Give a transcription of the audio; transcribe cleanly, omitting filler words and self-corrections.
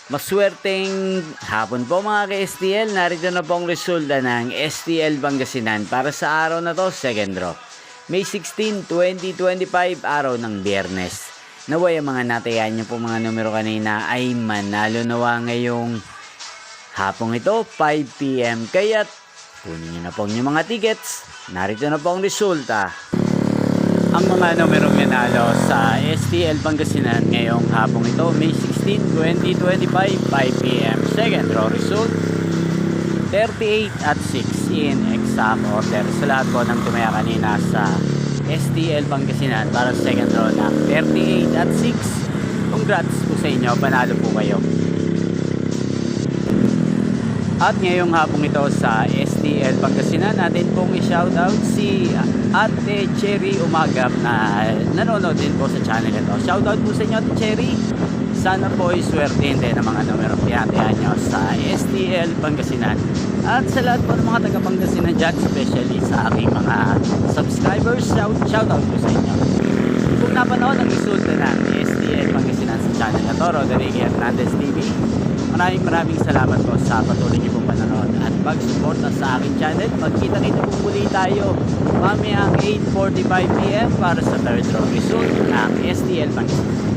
Maswerteng hapon po mga ka-STL. Narito na po ang resulta ng STL Pangasinan para sa araw na to, second draw. May 16, 2025, araw ng Biyernes. Naway ang mga natayan niyo po mga numero kanina ay manalo nawa ngayong hapong ito, 5 PM. Kaya't kunin niyo na po ang inyong mga tickets. Narito na po ang resulta. Ang mga numerong nanalo sa STL Pangasinan ngayong hapong ito, May 16, 2025, 5 PM. Second draw result, 38 at 6 in exact order. Sa lahat po ng tumaya kanina sa STL Pangasinan para sa second draw na 38 at 6. Congrats po sa inyo, panalo po kayo. At ngayong hapong ito sa STL Pangasinan, natin pong i-shoutout si Ate Cherry Umagap na nanonood din po sa channel ito. Shoutout po sa inyo, Ate Cherry. Sana po iswertein din ang mga numero pinatayan nyo sa STL Pangasinan. At sa lahat po ng mga taga-Pangasinan dyan, especially sa aking mga subscribers, shoutout po sa inyo. Kung napanood ang resulta ng STL Pangasinan sa channel na to, Roderick Hernandez TV, maraming salamat po sa patuloy niyo pong panonood at pag-suporta sa aking channel. Magkita-kita po muli tayo mamayang 8:45 PM para sa third draw result ng STL Pangasinan.